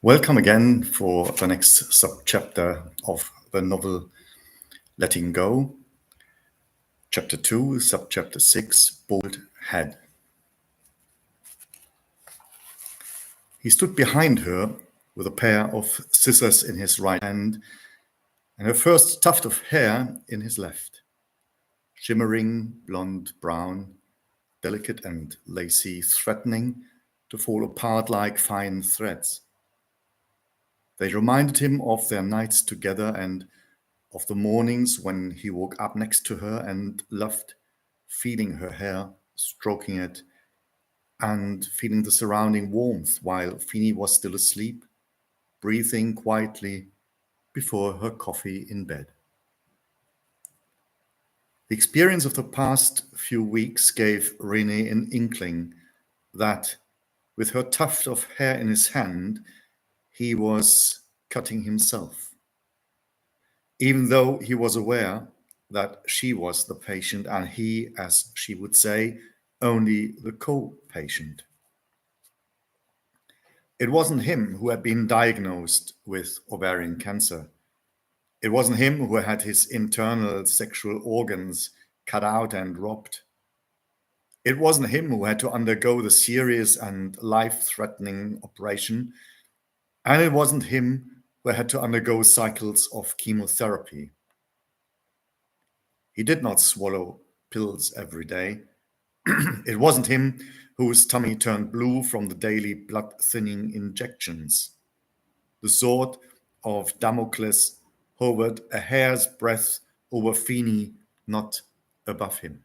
Welcome again for the next sub-chapter of the novel Letting Go. Chapter 2, sub-chapter 6, Bald Head. He stood behind her with a pair of scissors in his right hand and her first tuft of hair in his left. Shimmering, blonde, brown, delicate and lacy, threatening to fall apart like fine threads. They reminded him of their nights together and of the mornings when he woke up next to her and loved feeling her hair, stroking it, and feeling the surrounding warmth while Feeny was still asleep, breathing quietly before her coffee in bed. The experience of the past few weeks gave Renee an inkling that, with her tuft of hair in his hand, he was cutting himself. Even though he was aware that she was the patient and he, as she would say, only the co-patient. It wasn't him who had been diagnosed with ovarian cancer. It wasn't him who had his internal sexual organs cut out and robbed. It wasn't him who had to undergo the serious and life-threatening operation. And it wasn't him who had to undergo cycles of chemotherapy. He did not swallow pills every day. It wasn't him whose tummy turned blue from the daily blood-thinning injections. The sword of Damocles hovered a hair's breadth over Feeny, not above him.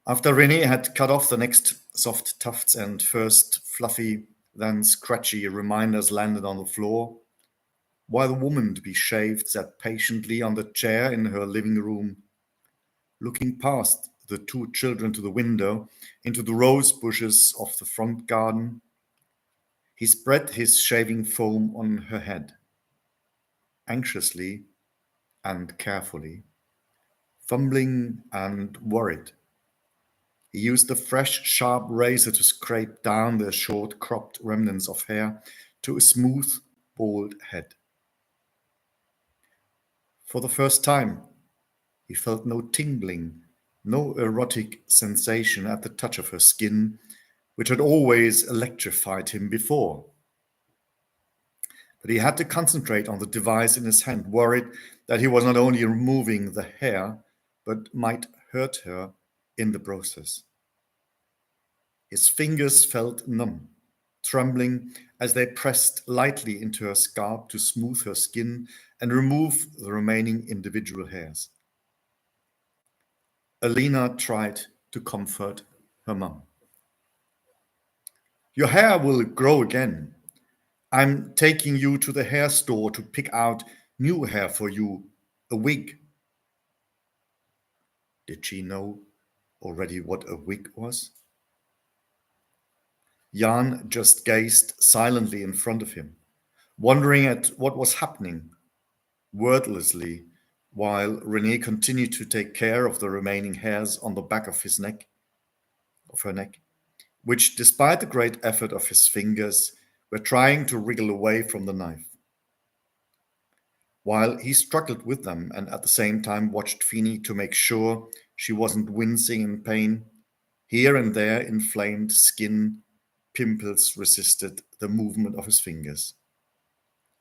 After Renee had cut off the next soft tufts and first fluffy, then scratchy reminders landed on the floor, while the woman to be shaved sat patiently on the chair in her living room, looking past the two children to the window into the rose bushes of the front garden. He spread his shaving foam on her head, anxiously and carefully, fumbling and worried. He used a fresh, sharp razor to scrape down the short, cropped remnants of hair to a smooth, bald head. For the first time, he felt no tingling, no erotic sensation at the touch of her skin, which had always electrified him before. But he had to concentrate on the device in his hand, worried that he was not only removing the hair, but might hurt her in the process. His fingers felt numb, trembling as they pressed lightly into her scalp to smooth her skin and remove the remaining individual hairs. Alina tried to comfort her mum. "Your hair will grow again. I'm taking you to the hair store to pick out new hair for you, a wig." Did she know already what a wig was? Jan just gazed silently in front of him, wondering at what was happening, wordlessly, while Renee continued to take care of the remaining hairs on the back of her neck, which, despite the great effort of his fingers, were trying to wriggle away from the knife. While he struggled with them and at the same time watched Feeny to make sure she wasn't wincing in pain, here and there inflamed skin pimples resisted the movement of his fingers.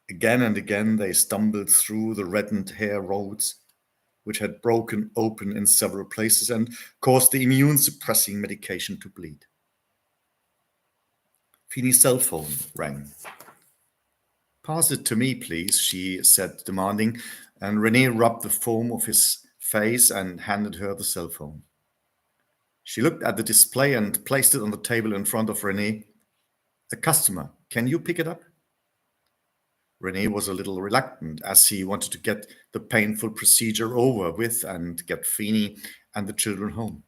Again and again they stumbled through the reddened hair roads, which had broken open in several places and caused the immune-suppressing medication to bleed. Feeny's cell phone rang. "Pass it to me, please," she said, demanding, and Renee rubbed the foam of his face and handed her the cell phone. She looked at the display and placed it on the table in front of Renee. "A customer. Can you pick it up?" Renee was a little reluctant, as he wanted to get the painful procedure over with and get Feeny and the children home.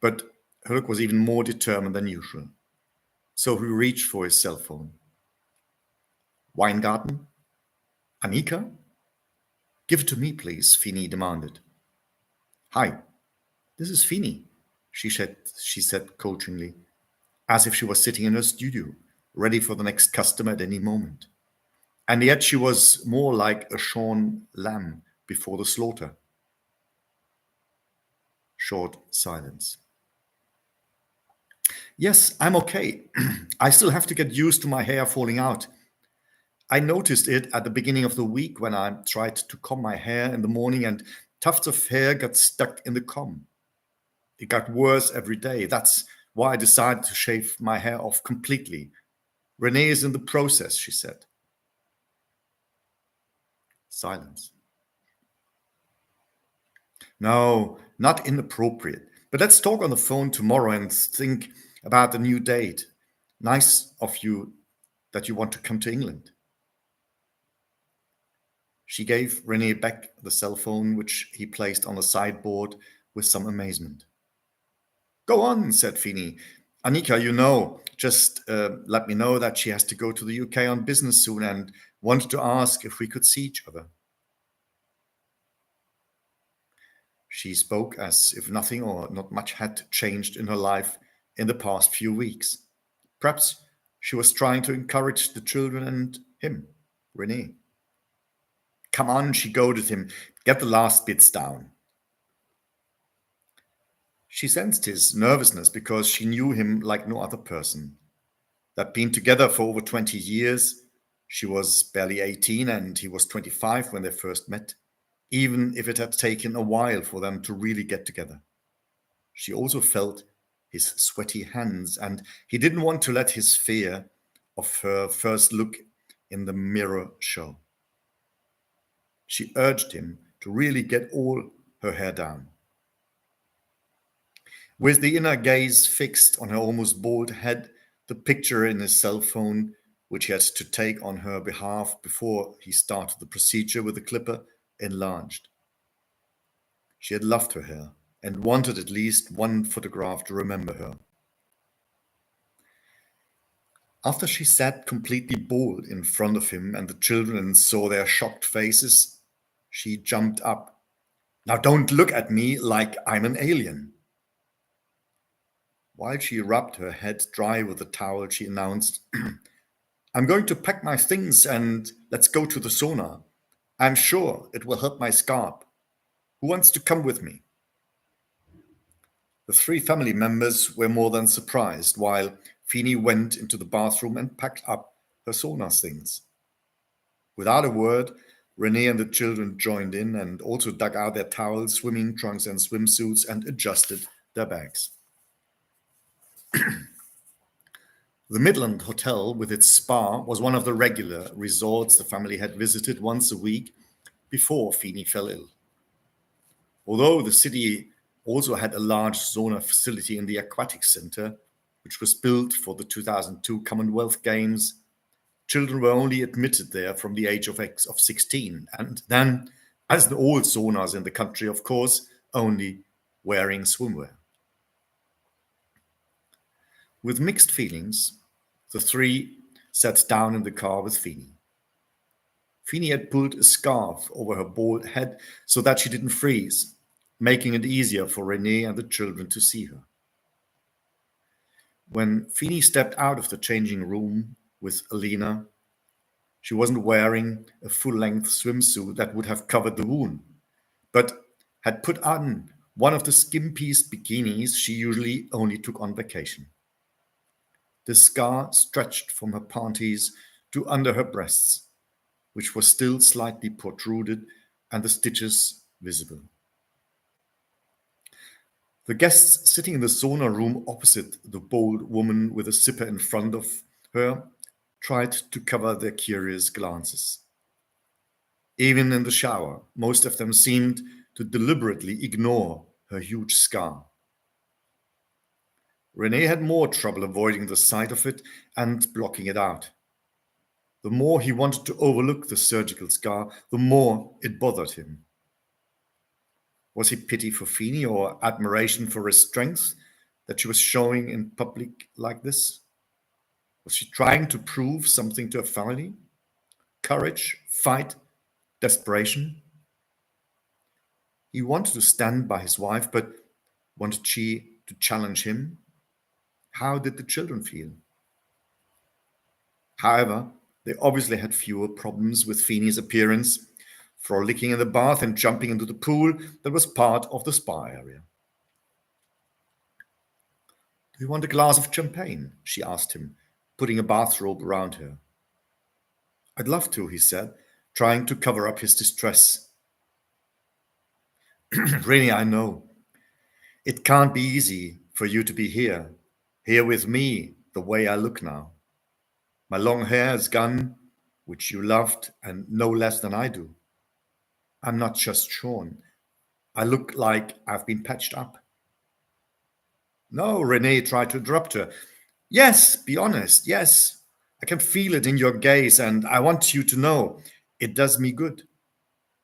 But her look was even more determined than usual, so he reached for his cell phone. "Weingarten? Annika? Give it to me, please," Feeny demanded. "Hi, this is Feeny," she said coachingly. as if she was sitting in her studio, ready for the next customer at any moment. And yet she was more like a shorn lamb before the slaughter. Short silence. Yes, I'm okay. I still have to get used to my hair falling out. I noticed it at the beginning of the week when I tried to comb my hair in the morning and tufts of hair got stuck in the comb. It got worse every day. That's why I decided to shave my hair off completely. Renee is in the process, she said. Silence. No, not inappropriate. But let's talk on the phone tomorrow and think about the new date. Nice of you that you want to come to England. She gave Renee back the cell phone, which he placed on the sideboard with some amazement. Go on, said Feeny. Annika, just let me know that she has to go to the UK on business soon and wanted to ask if we could see each other. She spoke as if nothing or not much had changed in her life in the past few weeks. Perhaps she was trying to encourage the children and him, Renee. Come on, she goaded him. Get the last bits down. She sensed his nervousness because she knew him like no other person. They'd been together for over 20 years. She was barely 18 and he was 25 when they first met, even if it had taken a while for them to really get together. She also felt his sweaty hands, and he didn't want to let his fear of her first look in the mirror show. She urged him to really get all her hair down. With the inner gaze fixed on her almost bald head, the picture in his cell phone, which he had to take on her behalf before he started the procedure with the clipper, enlarged. She had loved her hair and wanted at least one photograph to remember her. After she sat completely bald in front of him and the children saw their shocked faces, she jumped up. Now don't look at me like I'm an alien. While she rubbed her head dry with a towel, she announced, I'm going to pack my things and let's go to the sauna. I'm sure it will help my scalp. Who wants to come with me? The three family members were more than surprised while Feeny went into the bathroom and packed up her sauna things. Without a word, Renee and the children joined in and also dug out their towels, swimming trunks, and swimsuits and adjusted their bags. The Midland Hotel, with its spa, was one of the regular resorts the family had visited once a week before Feeny fell ill. Although the city also had a large sauna facility in the Aquatic Center, which was built for the 2002 Commonwealth Games, children were only admitted there from the age of 16, and then, as in all saunas in the country, of course, only wearing swimwear. With mixed feelings, the three sat down in the car with Feeny. Feeny had pulled a scarf over her bald head so that she didn't freeze, making it easier for Renee and the children to see her. When Feeny stepped out of the changing room with Alina, she wasn't wearing a full-length swimsuit that would have covered the wound, but had put on one of the skin-pieced bikinis she usually only took on vacation. The scar stretched from her panties to under her breasts, which were still slightly protruded and the stitches visible. The guests sitting in the sauna room opposite the bold woman with a zipper in front of her tried to cover their curious glances. Even in the shower, most of them seemed to deliberately ignore her huge scar. Renee had more trouble avoiding the sight of it and blocking it out. The more he wanted to overlook the surgical scar, the more it bothered him. Was it pity for Feeny or admiration for her strength that she was showing in public like this? Was she trying to prove something to her family? Courage, fight, desperation? He wanted to stand by his wife, but wanted she to challenge him? how did the children feel? However, they obviously had fewer problems with Feeny's appearance, frolicking in the bath and jumping into the pool that was part of the spa area. "Do you want a glass of champagne?" she asked him, putting a bathrobe around her. "I'd love to," he said, trying to cover up his distress. "Really, I know. It can't be easy for you to be here with me, the way I look now. My long hair is gone, which you loved and no less than I do. I'm not just shorn. I look like I've been patched up." "No," Renee tried to interrupt her. "Yes, be honest. Yes, I can feel it in your gaze, and I want you to know it does me good.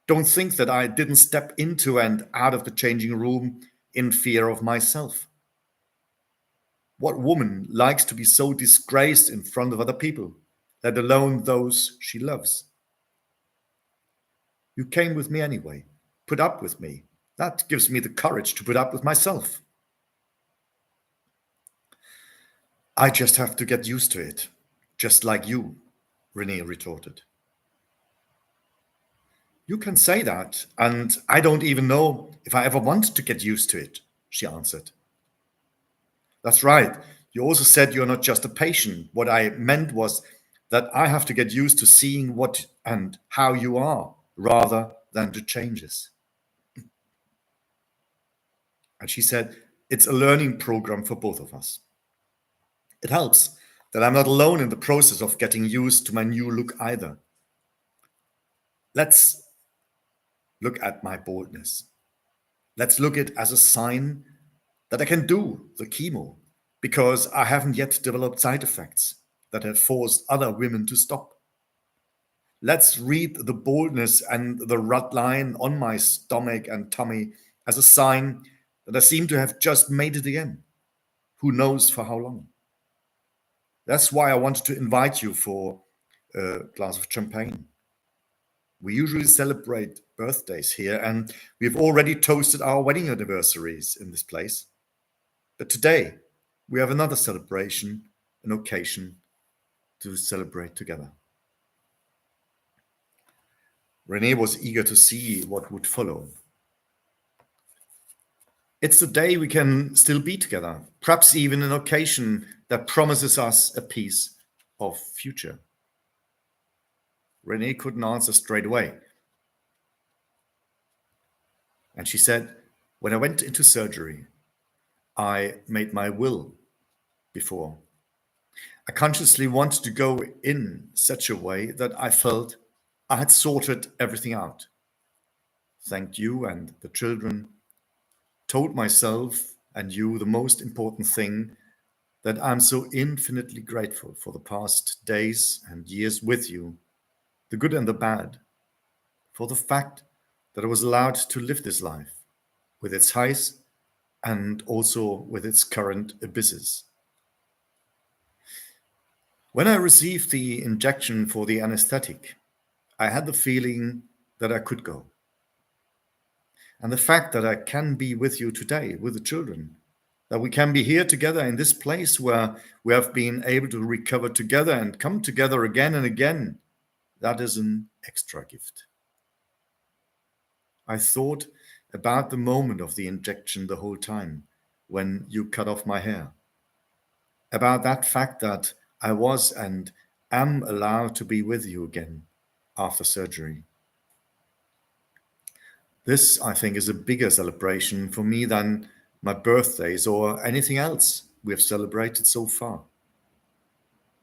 Don't think that I didn't step into and out of the changing room in fear of myself. What woman likes to be so disgraced in front of other people, let alone those she loves? You came with me anyway, put up with me. That gives me the courage to put up with myself." "I just have to get used to it, just like you," Renee retorted. "You can say that, and I don't even know if I ever want to get used to it," she answered. "That's right. You also said you're not just a patient. What I meant was that I have to get used to seeing what and how you are, rather than to changes." And she said, "It's a learning program for both of us. It helps that I'm not alone in the process of getting used to my new look either. Let's look at my boldness. Let's look at it as a sign that I can do the chemo because I haven't yet developed side effects that have forced other women to stop. Let's read the boldness and the red line on my stomach and tummy as a sign that I seem to have just made it again. Who knows for how long? That's why I wanted to invite you for a glass of champagne. We usually celebrate birthdays here, and we've already toasted our wedding anniversaries in this place. But today, we have another celebration, an occasion to celebrate together." Renee was eager to see what would follow. "It's the day we can still be together, perhaps even an occasion that promises us a piece of future." Renee couldn't answer straight away. And she said, "When I went into surgery, I made my will before. I consciously wanted to go in such a way that I felt I had sorted everything out. Thanked you and the children, told myself and you the most important thing, that I'm so infinitely grateful for the past days and years with you, the good and the bad, for the fact that I was allowed to live this life with its highs and also with its current abysses. When I received the injection for the anesthetic, I had the feeling that I could go. And the fact that I can be with you today, with the children, that we can be here together in this place where we have been able to recover together and come together again and again, that is an extra gift." I thought about the moment of the injection the whole time, when you cut off my hair, about that fact that I was and am allowed to be with you again after surgery. This, I think, is a bigger celebration for me than my birthdays or anything else we have celebrated so far.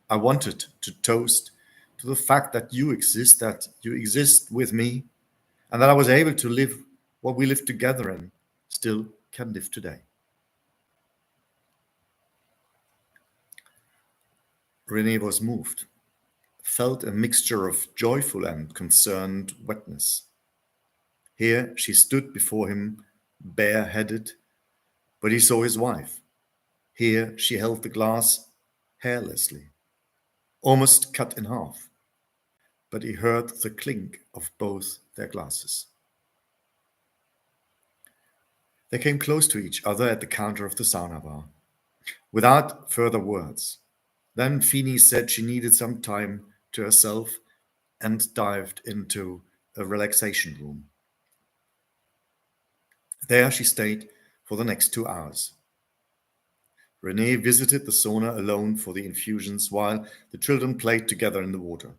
I wanted to toast to the fact that you exist with me, and that I was able to live what we live together and still can live today. Renee was moved, felt a mixture of joyful and concerned wetness. Here she stood before him, bareheaded, but he saw his wife. Here she held the glass hairlessly, almost cut in half, but he heard the clink of both their glasses. They came close to each other at the counter of the sauna bar. without further words. Then Feeny said she needed some time to herself and dived into a relaxation room. There she stayed for the next 2 hours. Renee visited the sauna alone for the infusions while the children played together in the water.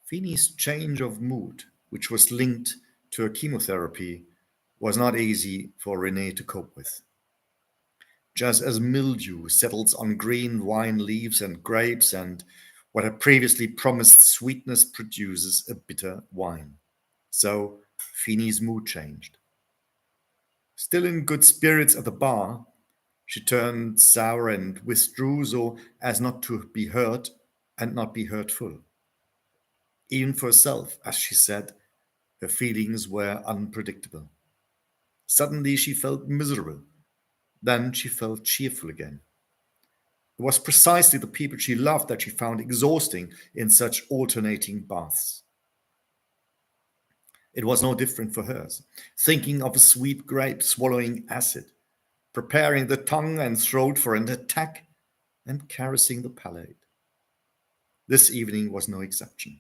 Feeny's change of mood, which was linked to her chemotherapy, was not easy for Renee to cope with. Just as mildew settles on green wine leaves and grapes, and what had previously promised sweetness produces a bitter wine. So Feeny's mood changed. Still in good spirits at the bar, she turned sour and withdrew so as not to be hurt and not be hurtful. Even for herself, as she said, her feelings were unpredictable. Suddenly she felt miserable. Then she felt cheerful again. It was precisely the people she loved that she found exhausting in such alternating baths. It was no different for hers, thinking of a sweet grape swallowing acid, preparing the tongue and throat for an attack, and caressing the palate. This evening was no exception.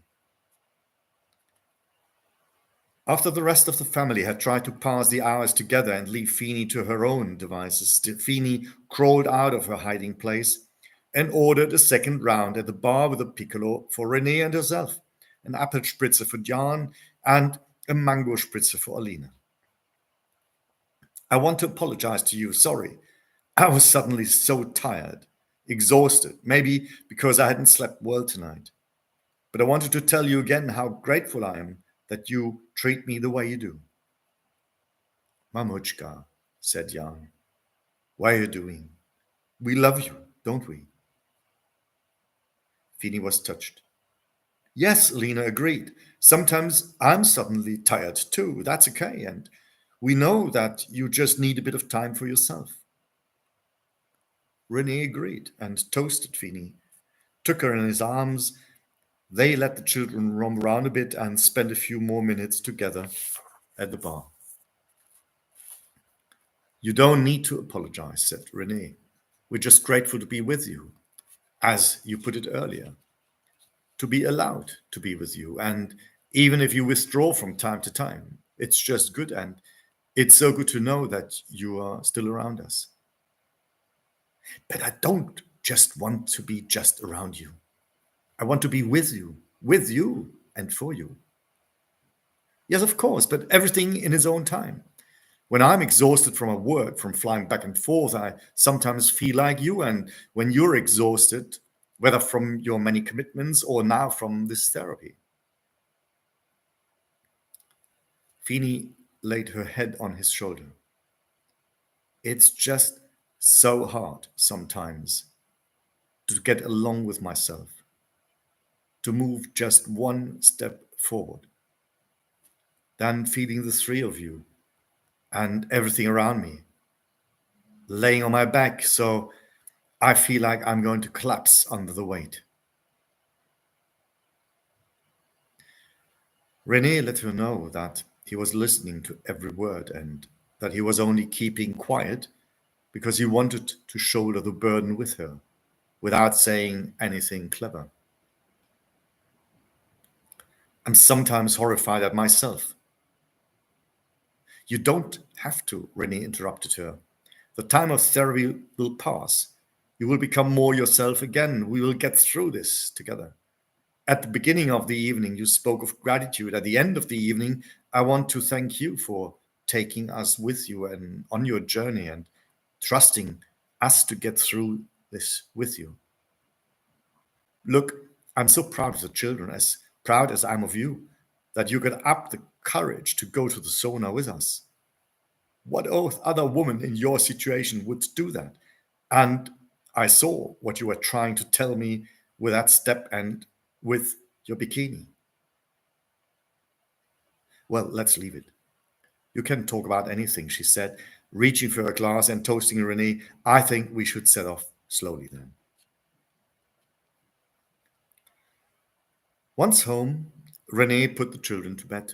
After the rest of the family had tried to pass the hours together and leave Feeny to her own devices, Feeny crawled out of her hiding place and ordered a second round at the bar with a piccolo for Renee and herself, an apple spritzer for Jan, and a mango spritzer for Alina. I want to apologize to you, sorry. I was suddenly so tired, exhausted, maybe because I hadn't slept well tonight. But I wanted to tell you again how grateful I am that you treat me the way you do. Mamuchka, said Jan, what are you doing? We love you, don't we? Feeny was touched. Yes, Lena agreed. Sometimes I'm suddenly tired too. That's okay. And we know that you just need a bit of time for yourself. Renee agreed and toasted Feeny, took her in his arms. They let the children roam around a bit and spent a few more minutes together at the bar. You don't need to apologize, said Renee. We're just grateful to be with you, as you put it earlier, to be allowed to be with you. And even if you withdraw from time to time, it's just good. And it's so good to know that you are still around us. But I don't just want to be just around you. I want to be with you and for you. Yes, of course, but everything in its own time. When I'm exhausted from a work, from flying back and forth, I sometimes feel like you. And when you're exhausted, whether from your many commitments or now from this therapy. Feeny laid her head on his shoulder. It's just so hard sometimes to get along with myself, to move just one step forward. Then feeling the three of you and everything around me, laying on my back, so I feel like I'm going to collapse under the weight. Renee let her know that he was listening to every word and that he was only keeping quiet because he wanted to shoulder the burden with her without saying anything clever. I'm sometimes horrified at myself. You don't have to, Renee interrupted her. The time of therapy will pass. You will become more yourself again. We will get through this together. At the beginning of the evening, you spoke of gratitude. At the end of the evening, I want to thank you for taking us with you and on your journey and trusting us to get through this with you. Look, I'm so proud of the children, as proud as I'm of you, that you got up the courage to go to the sauna with us. What other woman in your situation would do that? And I saw what you were trying to tell me with that step and with your bikini. Well, let's leave it. You can talk about anything, she said, reaching for her glass and toasting Renee. I think we should set off slowly then. Once home, Renee put the children to bed.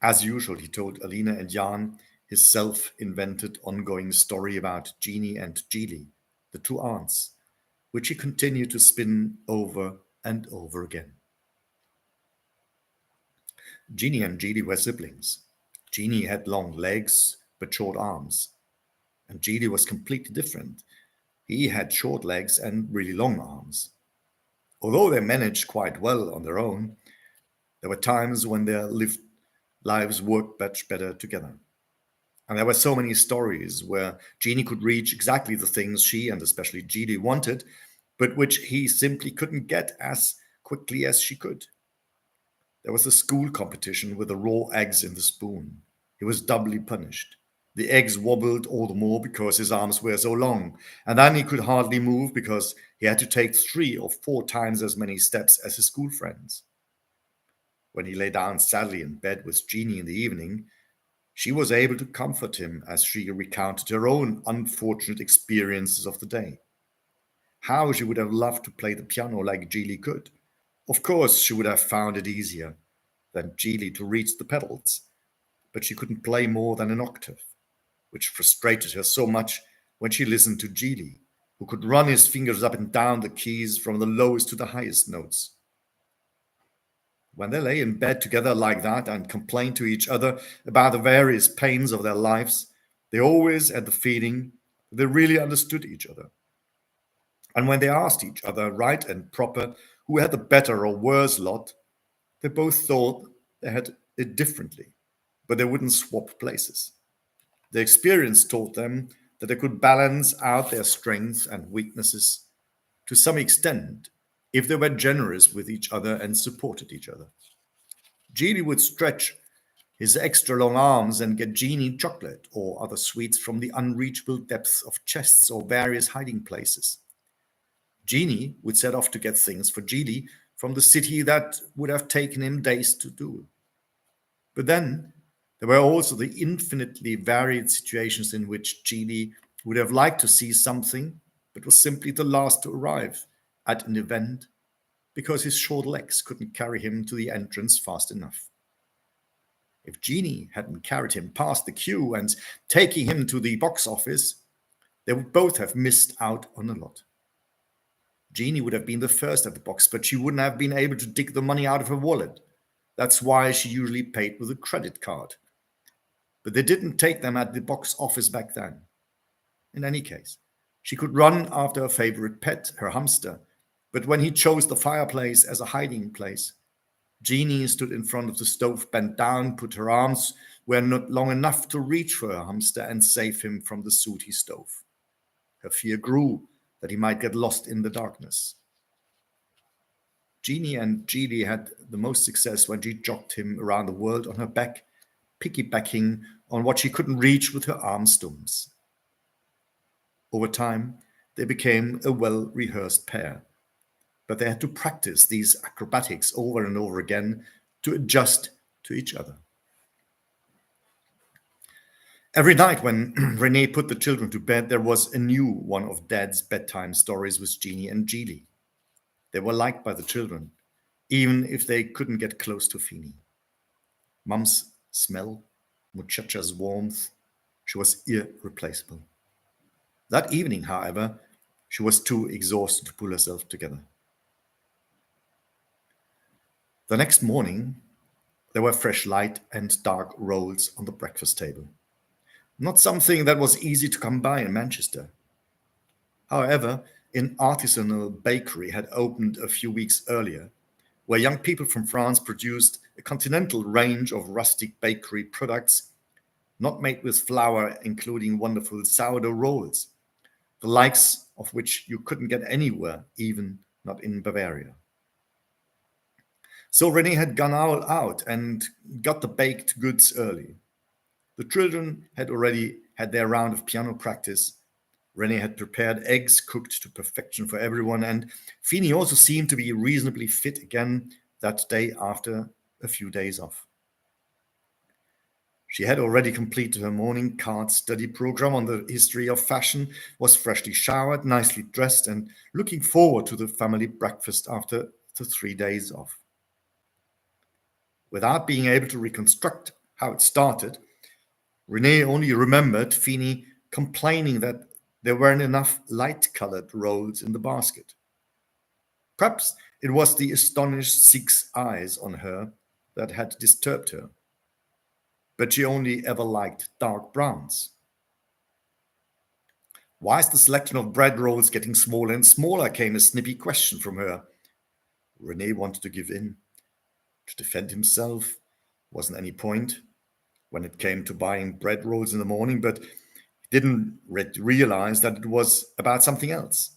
As usual, he told Alina and Jan, his self-invented ongoing story about Jeannie and Geely, the two aunts, which he continued to spin over and over again. Jeannie and Geely were siblings. Jeannie had long legs but short arms, and Geely was completely different. He had short legs and really long arms. Although they managed quite well on their own, there were times when their lives worked much better together. And there were so many stories where Jeannie could reach exactly the things she and especially Geely wanted, but which he simply couldn't get as quickly as she could. There was a school competition with the raw eggs in the spoon. He was doubly punished. The eggs wobbled all the more because his arms were so long, and then he could hardly move because he had to take 3 or 4 times as many steps as his school friends. When he lay down sadly in bed with Jeannie in the evening, she was able to comfort him as she recounted her own unfortunate experiences of the day. How she would have loved to play the piano like Geely could. Of course, she would have found it easier than Geely to reach the pedals, but she couldn't play more than an octave, which frustrated her so much when she listened to Geely, who could run his fingers up and down the keys from the lowest to the highest notes. When they lay in bed together like that and complained to each other about the various pains of their lives, they always had the feeling that they really understood each other. And when they asked each other, right and proper, who had the better or worse lot, they both thought they had it differently, but they wouldn't swap places. The experience taught them that they could balance out their strengths and weaknesses to some extent if they were generous with each other and supported each other. Geely would stretch his extra long arms and get Jeannie chocolate or other sweets from the unreachable depths of chests or various hiding places. Jeannie would set off to get things for Geely from the city that would have taken him days to do. But then there were also the infinitely varied situations in which Geely would have liked to see something, but was simply the last to arrive at an event because his short legs couldn't carry him to the entrance fast enough. If Jeannie hadn't carried him past the queue and taken him to the box office, they would both have missed out on a lot. Jeannie would have been the first at the box, but she wouldn't have been able to dig the money out of her wallet. That's why she usually paid with a credit card. But they didn't take them at the box office back then. In any case, she could run after her favorite pet, her hamster, but when he chose the fireplace as a hiding place, Jeannie stood in front of the stove, bent down, put her arms were not long enough to reach for her hamster and save him from the sooty stove. Her fear grew that he might get lost in the darkness. Jeannie and Geely had the most success when she jogged him around the world on her back, piggybacking on what she couldn't reach with her arm stumps. Over time, they became a well-rehearsed pair, but they had to practice these acrobatics over and over again to adjust to each other. Every night when Renee put the children to bed, there was a new one of Dad's bedtime stories with Jeannie and Geely. They were liked by the children, even if they couldn't get close to Feeny. Mum's smell, Muchacha's warmth, she was irreplaceable. That evening, however, she was too exhausted to pull herself together. The next morning, there were fresh light and dark rolls on the breakfast table. Not something that was easy to come by in Manchester. However, an artisanal bakery had opened a few weeks earlier, where young people from France produced a continental range of rustic bakery products, not made with flour, including wonderful sourdough rolls, the likes of which you couldn't get anywhere, even not in Bavaria. So René had gone all out and got the baked goods early. The children had already had their round of piano practice. René had prepared eggs cooked to perfection for everyone, and Feeny also seemed to be reasonably fit again that day after a few days off. She had already completed her morning card study program on the history of fashion, was freshly showered, nicely dressed, and looking forward to the family breakfast after the 3 days off. Without being able to reconstruct how it started, Renee only remembered Feeny complaining that there weren't enough light-colored rolls in the basket. Perhaps it was the astonished 6 eyes on her that had disturbed her. But she only ever liked dark browns. Why is the selection of bread rolls getting smaller and smaller? Came a snippy question from her. Renee wanted to give in. To defend himself wasn't any point when it came to buying bread rolls in the morning, but he didn't realize that it was about something else,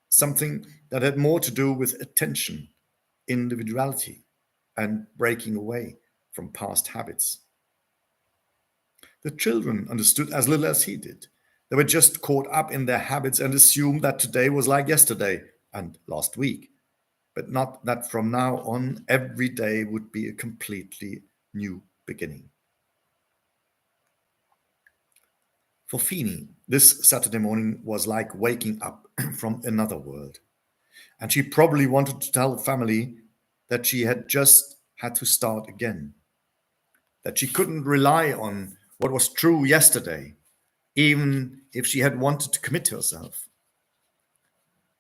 something that had more to do with attention, individuality, and breaking away from past habits. The children understood as little as he did. They were just caught up in their habits and assumed that today was like yesterday and last week, but not that from now on every day would be a completely new beginning. For Feeny, this Saturday morning was like waking up from another world. And she probably wanted to tell the family that she had just had to start again, that she couldn't rely on what was true yesterday, even if she had wanted to commit herself.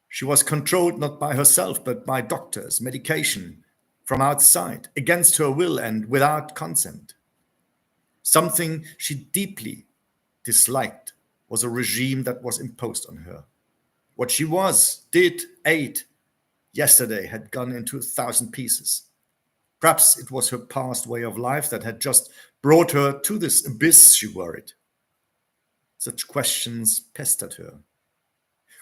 She was controlled not by herself, but by doctors, medication, from outside, against her will and without consent. Something she deeply disliked was a regime that was imposed on her. What she was, did, ate, yesterday had gone into 1,000 pieces. Perhaps it was her past way of life that had just brought her to this abyss, she worried. Such questions pestered her.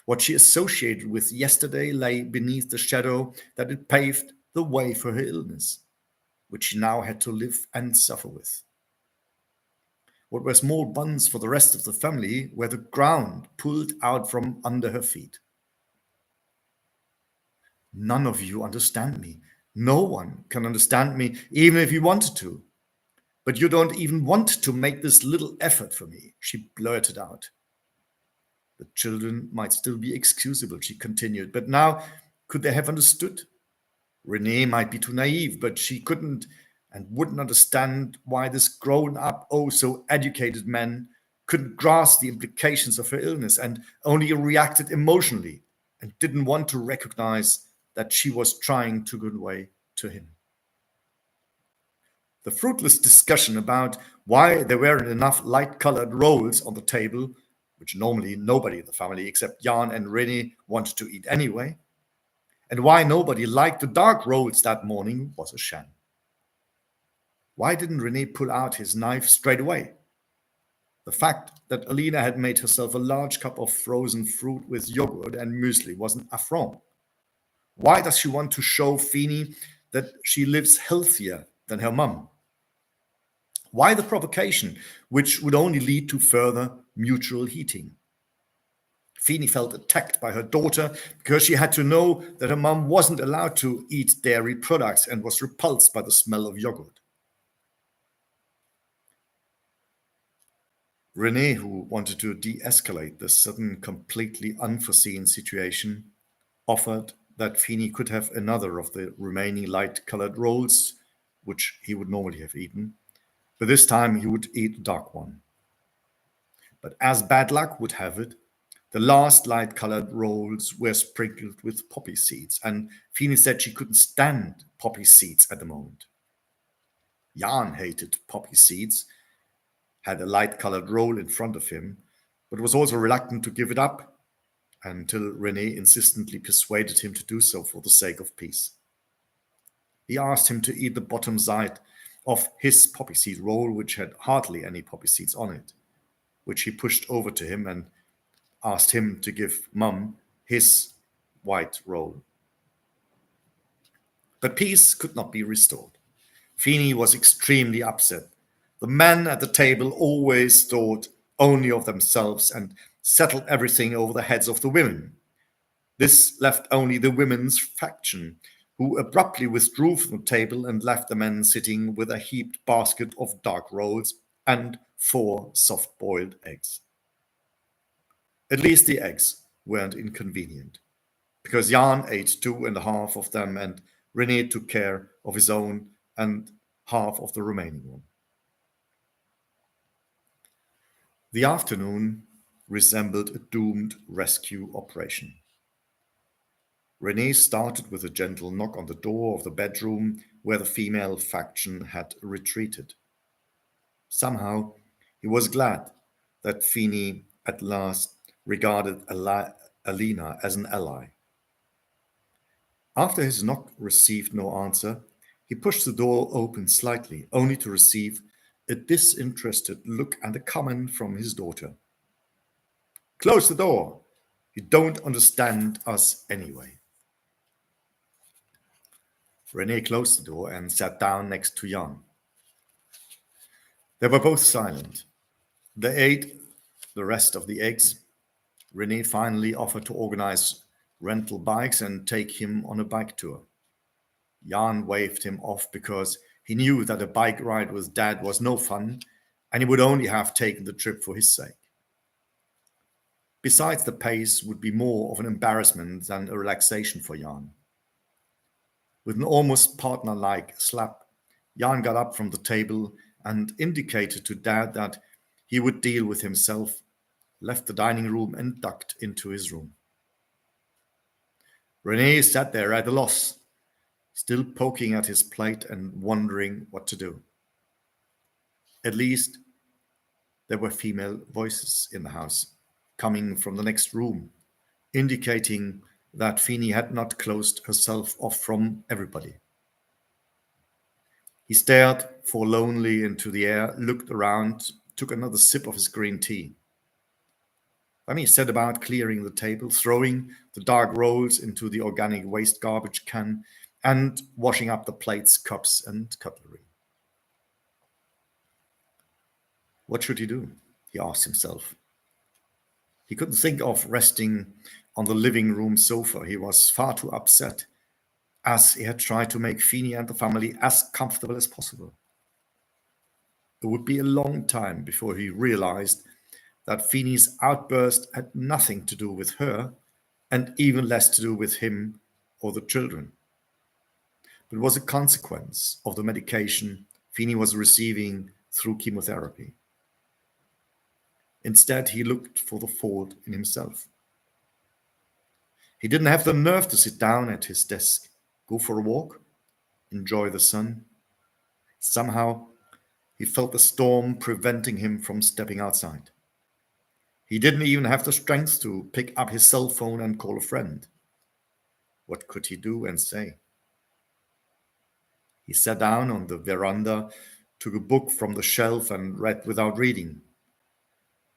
What she associated with yesterday lay beneath the shadow that had paved the way for her illness, which she now had to live and suffer with. What were small buns for the rest of the family were the ground pulled out from under her feet. None of you understand me. No one can understand me, even if you wanted to. But you don't even want to make this little effort for me, she blurted out. The children might still be excusable, she continued, but now could they have understood? Renee might be too naive, but she couldn't and wouldn't understand why this grown-up, oh so educated man couldn't grasp the implications of her illness and only reacted emotionally and didn't want to recognize that she was trying to give way to him. The fruitless discussion about why there weren't enough light-colored rolls on the table, which normally nobody in the family except Jan and Renee wanted to eat anyway, and why nobody liked the dark rolls that morning was a sham. Why didn't Renee pull out his knife straight away? The fact that Alina had made herself a large cup of frozen fruit with yogurt and muesli was an affront. Why does she want to show Feeny that she lives healthier than her mum? Why the provocation, which would only lead to further mutual heating? Feeny felt attacked by her daughter because she had to know that her mum wasn't allowed to eat dairy products and was repulsed by the smell of yogurt. Renee, who wanted to de-escalate this sudden, completely unforeseen situation, offered that Feeny could have another of the remaining light-colored rolls, which he would normally have eaten, but this time he would eat the dark one. But as bad luck would have it, the last light-colored rolls were sprinkled with poppy seeds, and Feeny said she couldn't stand poppy seeds at the moment. Jan hated poppy seeds, had a light-colored roll in front of him, but was also reluctant to give it up until Renee insistently persuaded him to do so for the sake of peace. He asked him to eat the bottom side of his poppy seed roll, which had hardly any poppy seeds on it, which he pushed over to him and asked him to give Mum his white roll. But peace could not be restored. Feeny was extremely upset. The men at the table always thought only of themselves and settled everything over the heads of the women. This left only the women's faction, who abruptly withdrew from the table and left the men sitting with a heaped basket of dark rolls and 4 soft-boiled eggs. At least the eggs weren't inconvenient, because Jan ate 2.5 of them and René took care of his own and half of the remaining one. The afternoon resembled a doomed rescue operation. Renee started with a gentle knock on the door of the bedroom where the female faction had retreated. Somehow, he was glad that Feeny at last regarded Alina as an ally. After his knock received no answer, he pushed the door open slightly, only to receive a disinterested look and a comment from his daughter. "Close the door. You don't understand us anyway." Renee closed the door and sat down next to Jan. They were both silent. They ate the rest of the eggs. Renee finally offered to organize rental bikes and take him on a bike tour. Jan waved him off because he knew that a bike ride with Dad was no fun, and he would only have taken the trip for his sake. Besides, the pace would be more of an embarrassment than a relaxation for Jan. With an almost partner-like slap, Jan got up from the table and indicated to Dad that he would deal with himself, left the dining room and ducked into his room. Renee sat there at a loss, still poking at his plate and wondering what to do. At least there were female voices in the house, coming from the next room, indicating that Feeny had not closed herself off from everybody. He stared forlornly into the air, looked around, took another sip of his green tea. Then he set about clearing the table, throwing the dark rolls into the organic waste garbage can, and washing up the plates, cups, and cutlery. What should he do? He asked himself. He couldn't think of resting on the living room sofa. He was far too upset, as he had tried to make Feeny and the family as comfortable as possible. It would be a long time before he realized that Feeny's outburst had nothing to do with her, and even less to do with him or the children. But it was a consequence of the medication Feeny was receiving through chemotherapy. Instead, he looked for the fault in himself. He didn't have the nerve to sit down at his desk, go for a walk, enjoy the sun. Somehow, he felt the storm preventing him from stepping outside. He didn't even have the strength to pick up his cell phone and call a friend. What could he do and say? He sat down on the veranda, took a book from the shelf and read without reading.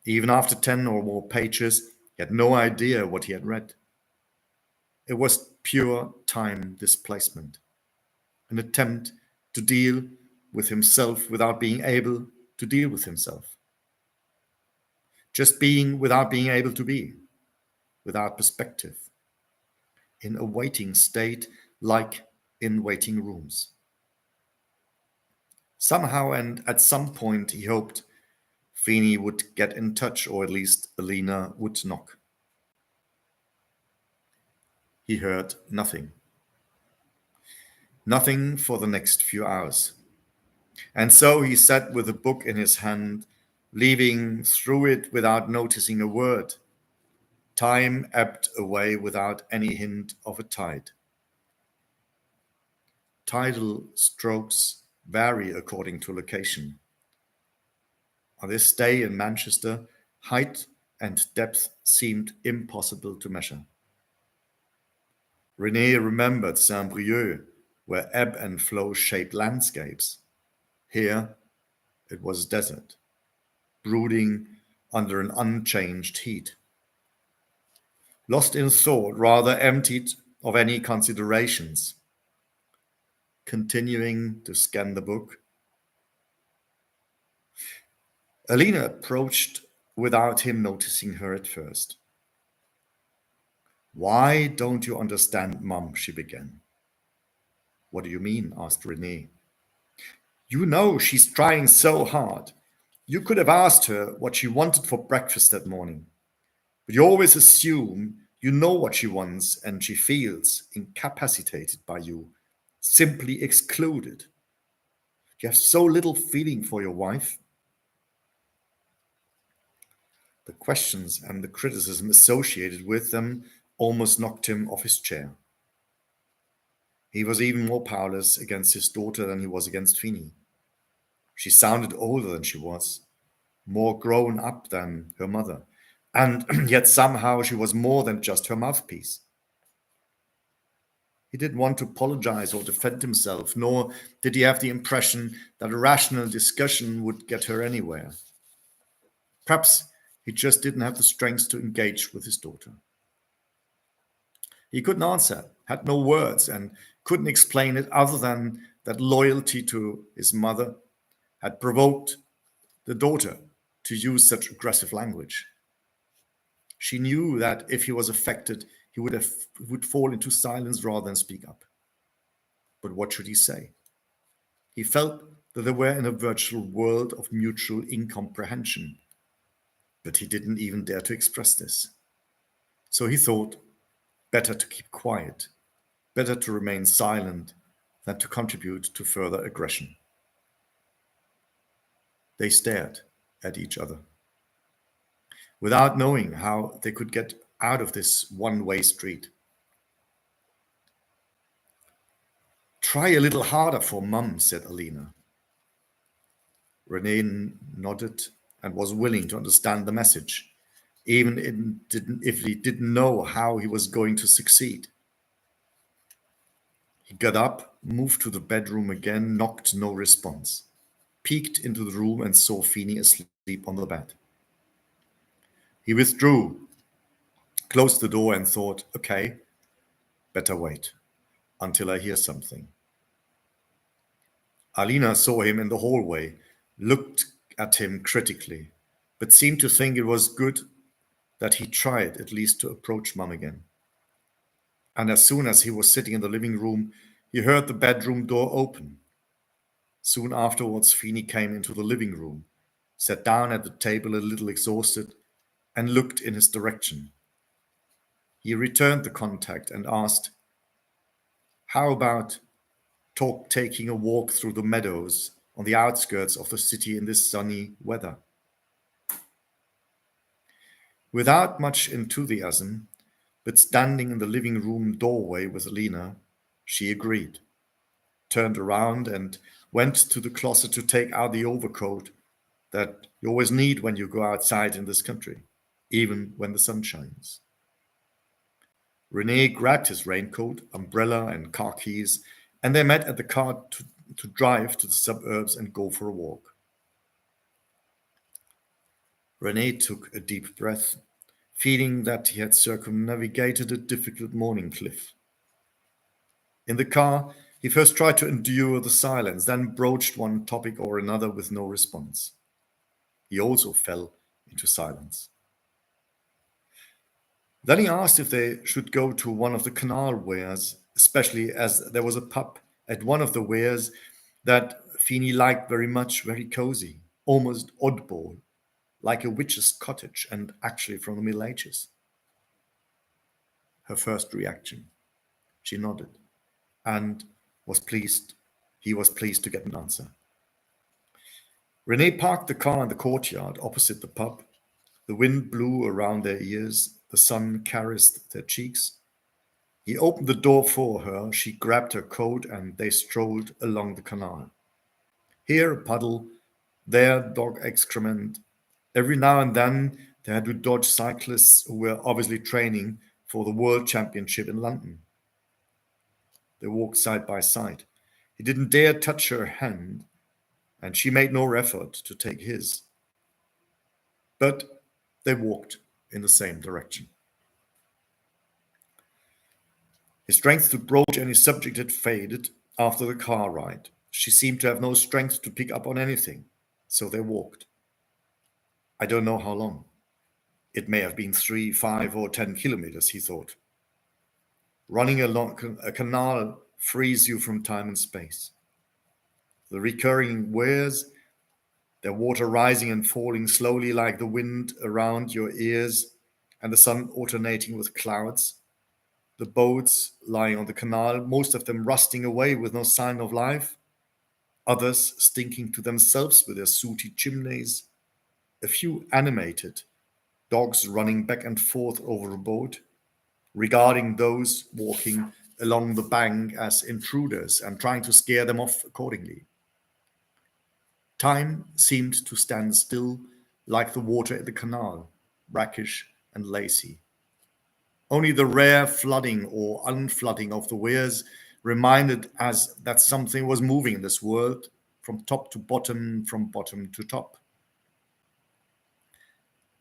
Even after 10 or more pages, he had no idea what he had read. It was pure time displacement, an attempt to deal with himself without being able to deal with himself. Just being without being able to be, without perspective, in a waiting state like in waiting rooms. Somehow and at some point he hoped Feeny would get in touch, or at least Alina would knock. He heard nothing. Nothing for the next few hours. And so he sat with a book in his hand, leaving through it without noticing a word. Time ebbed away without any hint of a tide. Tidal strokes vary according to location. On this day in Manchester, height and depth seemed impossible to measure. Renee remembered Saint-Brieuc, where ebb and flow shaped landscapes. Here, it was desert, brooding under an unchanged heat. Lost in thought, rather emptied of any considerations. Continuing to scan the book, Alina approached without him noticing her at first. "Why don't you understand, Mum?" she began. "What do you mean?" asked Renee. "You know she's trying so hard. You could have asked her what she wanted for breakfast that morning. But you always assume you know what she wants, and she feels incapacitated by you, simply excluded. You have so little feeling for your wife." The questions and the criticism associated with them almost knocked him off his chair. He was even more powerless against his daughter than he was against Feeny. She sounded older than she was, more grown up than her mother, and yet somehow she was more than just her mouthpiece. He didn't want to apologize or defend himself, nor did he have the impression that a rational discussion would get her anywhere. Perhaps he just didn't have the strength to engage with his daughter. He couldn't answer, had no words, and couldn't explain it other than that loyalty to his mother had provoked the daughter to use such aggressive language. She knew that if he was affected, he would fall into silence rather than speak up. But what should he say? He felt that they were in a virtual world of mutual incomprehension, but he didn't even dare to express this. So he thought, better to keep quiet, better to remain silent than to contribute to further aggression. They stared at each other, without knowing how they could get out of this one-way street. "Try a little harder for Mum," said Alina. Renee nodded and was willing to understand the message, even if he didn't know how he was going to succeed. He got up, moved to the bedroom again, knocked, no response, peeked into the room and saw Feeny asleep on the bed. He withdrew, closed the door and thought, okay, better wait until I hear something. Alina saw him in the hallway, looked at him critically, but seemed to think it was good that he tried at least to approach Mum again. And as soon as he was sitting in the living room, he heard the bedroom door open. Soon afterwards, Feeny came into the living room, sat down at the table a little exhausted, and looked in his direction. He returned the contact and asked, "How about taking a walk through the meadows on the outskirts of the city in this sunny weather?" Without much enthusiasm, but standing in the living room doorway with Alina, she agreed, turned around and went to the closet to take out the overcoat that you always need when you go outside in this country, even when the sun shines. Renee grabbed his raincoat, umbrella, and car keys, and they met at the car to drive to the suburbs and go for a walk. Renee took a deep breath, feeling that he had circumnavigated a difficult morning cliff. In the car, he first tried to endure the silence, then broached one topic or another with no response. He also fell into silence. Then he asked if they should go to one of the canal weirs, especially as there was a pub at one of the weirs that Feeny liked very much, very cozy, almost oddball, like a witch's cottage and actually from the Middle Ages. Her first reaction. She nodded and was pleased. He was pleased to get an answer. Renee parked the car in the courtyard opposite the pub. The wind blew around their ears. The sun caressed their cheeks. He opened the door for her. She grabbed her coat and they strolled along the canal. Here a puddle, there dog excrement. Every now and then they had to dodge cyclists who were obviously training for the World Championship in London. They walked side by side. He didn't dare touch her hand, and she made no effort to take his. But they walked in the same direction. His strength to broach any subject had faded after the car ride. She seemed to have no strength to pick up on anything, so they walked. I don't know how long. It may have been 3, 5, or 10 kilometers, he thought. Running along a canal frees you from time and space. The recurring weirs, their water rising and falling slowly like the wind around your ears, and the sun alternating with clouds. The boats lying on the canal, most of them rusting away with no sign of life, others stinking to themselves with their sooty chimneys, a few animated, dogs running back and forth over a boat, regarding those walking along the bank as intruders and trying to scare them off accordingly. Time seemed to stand still like the water in the canal, brackish and lazy. Only the rare flooding or unflooding of the weirs reminded us that something was moving in this world from top to bottom, from bottom to top.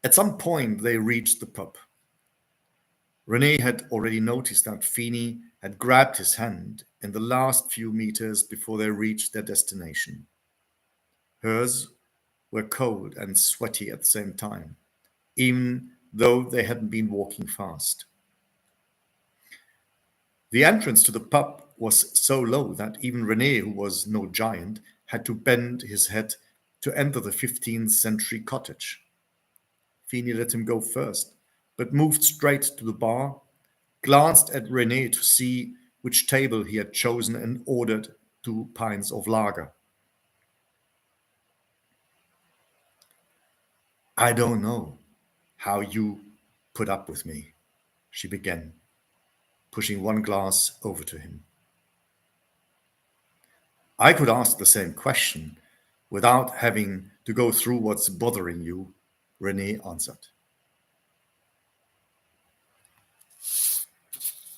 At some point, they reached the pub. René had already noticed that Feeny had grabbed his hand in the last few meters before they reached their destination. Hers were cold and sweaty at the same time, even though they hadn't been walking fast. The entrance to the pub was so low that even René, who was no giant, had to bend his head to enter the 15th century cottage. Feeny let him go first, but moved straight to the bar, glanced at René to see which table he had chosen, and ordered 2 pints of lager. "I don't know how you put up with me," she began, pushing one glass over to him. "I could ask the same question without having to go through what's bothering you," René answered.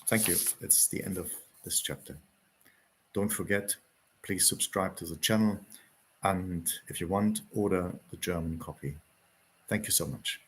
Thank you. It's the end of this chapter. Don't forget, please subscribe to the channel, and if you want, order the German copy. Thank you so much.